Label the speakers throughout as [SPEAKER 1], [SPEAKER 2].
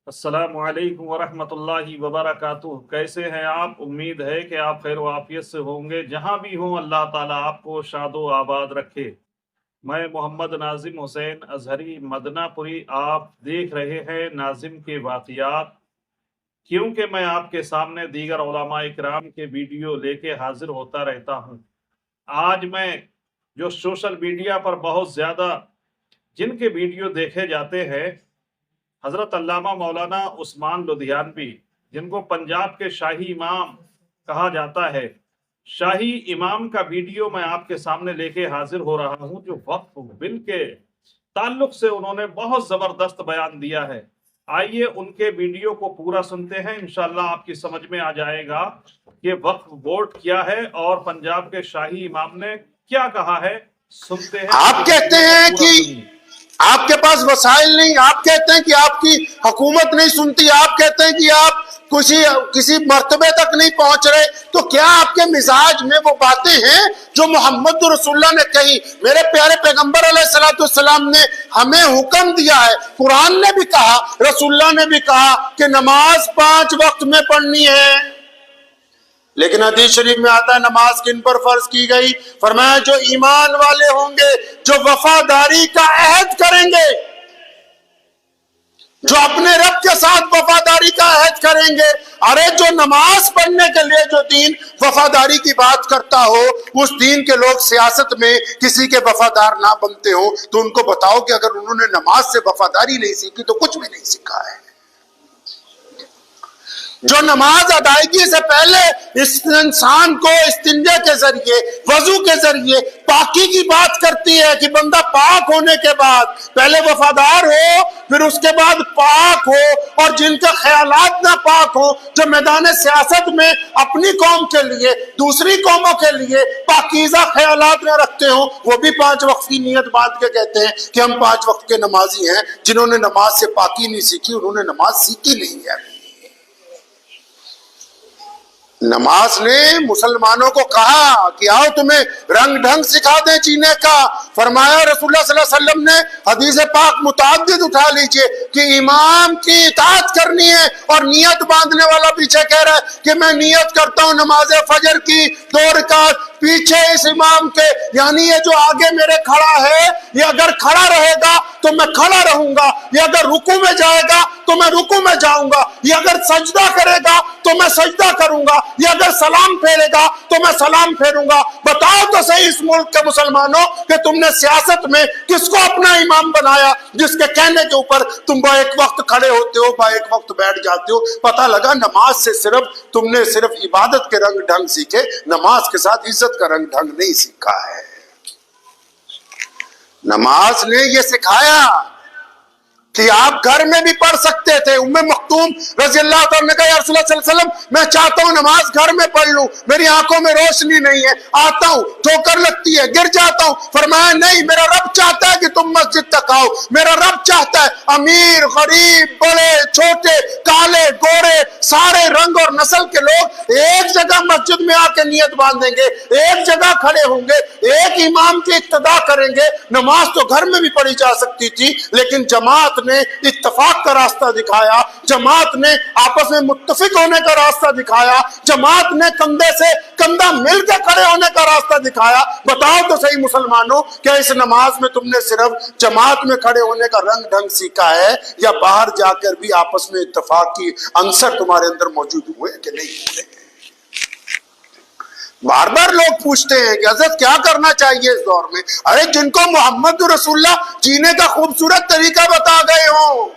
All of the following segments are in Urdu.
[SPEAKER 1] السلام علیکم ورحمۃ اللہ وبرکاتہ۔ کیسے ہیں آپ؟ امید ہے کہ آپ خیر و عافیت سے ہوں گے۔ جہاں بھی ہوں اللہ تعالیٰ آپ کو شاد و آباد رکھے۔ میں محمد ناظم حسین اظہری مدنہ پوری، آپ دیکھ رہے ہیں ناظم کے واقعات۔ کیونکہ میں آپ کے سامنے دیگر علماء اکرام کے ویڈیو لے کے حاضر ہوتا رہتا ہوں، آج میں جو سوشل میڈیا پر بہت زیادہ جن کے ویڈیو دیکھے جاتے ہیں، حضرت علامہ مولانا عثمان لدھیانوی، جن کو پنجاب کے شاہی امام کہا جاتا ہے، شاہی امام کا ویڈیو میں آپ کے سامنے لے کے حاضر ہو رہا ہوں، جو وقف بل کے تعلق سے انہوں نے بہت زبردست بیان دیا ہے۔ آئیے ان کے ویڈیو کو پورا سنتے ہیں، انشاءاللہ آپ کی سمجھ میں آ جائے گا کہ وقف بورڈ کیا ہے اور پنجاب کے شاہی امام نے کیا کہا ہے۔ سنتے ہیں۔
[SPEAKER 2] آپ کہتے ہیں کہ آپ کے پاس وسائل نہیں، آپ کہتے ہیں کہ آپ کی حکومت نہیں سنتی، آپ کہتے ہیں کہ آپ کسی مرتبے تک نہیں پہنچ رہے، تو کیا آپ کے مزاج میں وہ باتیں ہیں جو محمد رسول اللہ نے کہی؟ میرے پیارے پیغمبر علیہ السلام نے ہمیں حکم دیا ہے، قرآن نے بھی کہا، رسول اللہ نے بھی کہا کہ نماز 5 وقت میں پڑھنی ہے۔ لیکن حدیث شریف میں آتا ہے نماز کن پر فرض کی گئی؟ فرمایا جو ایمان والے ہوں گے، جو وفاداری کا عہد کریں گے، جو اپنے رب کے ساتھ وفاداری کا عہد کریں گے۔ ارے جو نماز پڑھنے کے لیے جو دین وفاداری کی بات کرتا ہو، اس دین کے لوگ سیاست میں کسی کے وفادار نہ بنتے ہوں، تو ان کو بتاؤ کہ اگر انہوں نے نماز سے وفاداری نہیں سیکھی تو کچھ بھی نہیں سیکھا ہے۔ جو نماز ادائیگی سے پہلے اس انسان کو استنجا کے ذریعے، وضو کے ذریعے پاکی کی بات کرتی ہے کہ بندہ پاک ہونے کے بعد پہلے وفادار ہو، پھر اس کے بعد پاک ہو، اور جن کے خیالات نہ پاک ہو، جو میدان سیاست میں اپنی قوم کے لیے دوسری قوموں کے لیے پاکیزہ خیالات نہ رکھتے ہوں، وہ بھی 5 وقت کی نیت باندھ کے کہتے ہیں کہ ہم 5 وقت کے نمازی ہیں۔ جنہوں نے نماز سے پاکی نہیں سیکھی، انہوں نے نماز سیکھی نہیں ہے۔ نماز نے مسلمانوں کو کہا کہ آؤ تمہیں رنگ ڈھنگ سکھا دیں جینے کا۔ فرمایا رسول اللہ صلی اللہ علیہ وسلم نے، حدیث پاک متعدد اٹھا لیجئے، کہ امام کی اطاعت کرنی ہے، اور نیت باندھنے والا پیچھے کہہ رہا ہے کہ میں نیت کرتا ہوں نماز فجر کی 2 رکعت پیچھے اس امام کے، یعنی یہ جو آگے میرے کھڑا ہے، یہ اگر کھڑا رہے گا تو میں کھڑا رہوں گا، یہ اگر رکوع میں جائے گا تو میں رکوع میں جاؤں گا، یہ اگر سجدہ کرے گا تو میں سجدہ کروں گا، یہ اگر سلام پھیرے گا تو میں سلام پھیروں گا۔ بتاؤ تو صحیح اس ملک کے مسلمانوں کہ تم نے سیاست میں کس کو اپنا امام بنایا، جس کے کہنے کے اوپر تم با ایک وقت کھڑے ہوتے ہو، با ایک وقت بیٹھ جاتے ہو؟ پتہ لگا نماز سے تم نے صرف عبادت کے رنگ ڈھنگ سیکھے، نماز کے ساتھ عزت کا رنگ ڈھنگ نہیں سیکھا ہے۔ نماز نے یہ سکھایا کہ آپ گھر میں بھی پڑھ سکتے تھے۔ ام مکتوم رضی اللہ تعالیٰ نے کہا یا رسول اللہ صلی اللہ علیہ وسلم، میں چاہتا ہوں نماز گھر میں پڑھ لوں، میری آنکھوں میں روشنی نہیں ہے، آتا ہوں ٹھوکر لگتی ہے، گر جاتا ہوں۔ فرمایا نہیں، میرا رب چاہتا ہے کہ تم مسجد تک آؤ، میرا رب چاہتا ہے امیر غریب بڑے چھوٹے کالے گورے سارے رنگ اور نسل کے لوگ ایک جگہ مسجد میں آ کے نیت باندھیں گے، ایک جگہ کھڑے ہوں گے، ایک امام کی اقتداء کریں گے۔ نماز تو گھر میں بھی پڑھی جا سکتی تھی، لیکن جماعت نے اتفاق کا راستہ دکھایا، جماعت نے آپس میں متفق ہونے کا راستہ دکھایا، جماعت نے کندھے سے کندھا مل کے کھڑے ہونے کا راستہ دکھایا۔ بتاؤ تو صحیح مسلمانوں، کیا اس نماز میں تم نے صرف جماعت میں کھڑے ہونے کا رنگ ڈھنگ سیکھا ہے، یا باہر جا کر بھی آپس میں اتفاق کی عنصر تمہارے اندر موجود ہوئے کہ نہیں ہوئے؟ بار بار لوگ پوچھتے ہیں کہ حضرت کیا کرنا چاہیے اس دور میں؟ ارے جن کو محمد رسول اللہ جینے کا خوبصورت طریقہ بتا گئے ہوں،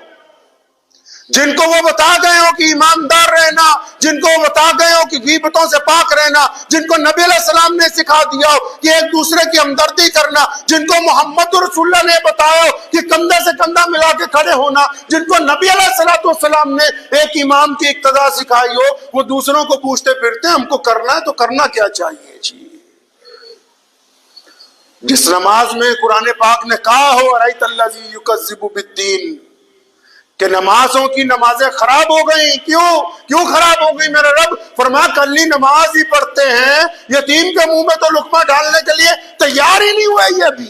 [SPEAKER 2] جن کو وہ بتا گئے ہو کہ ایماندار رہنا، جن کو وہ بتا گئے ہو کہ غیبتوں سے پاک رہنا، جن کو نبی علیہ السلام نے سکھا دیا ہو کہ ایک دوسرے کی ہمدردی کرنا، جن کو محمد رسول اللہ نے بتایا ہو کہ کندھے سے کندھا ملا کے کھڑے ہونا، جن کو نبی علیہ السلام نے ایک امام کی اقتداء سکھائی ہو، وہ دوسروں کو پوچھتے پھرتے ہیں ہم کو کرنا ہے تو کرنا کیا چاہیے جی؟ جس نماز میں قرآن پاک نے کہا ہو اَرَأَيْتَ الَّذِي يُكَذِّبُ بِالدِّينِ، کہ نمازوں کی نمازیں خراب ہو گئیں، کیوں خراب ہو گئی؟ میرا رب فرمایا کلی نماز ہی پڑھتے ہیں، یتیم کے منہ میں تو لقمہ ڈالنے کے لیے تیار ہی نہیں ہوا یہ ابھی۔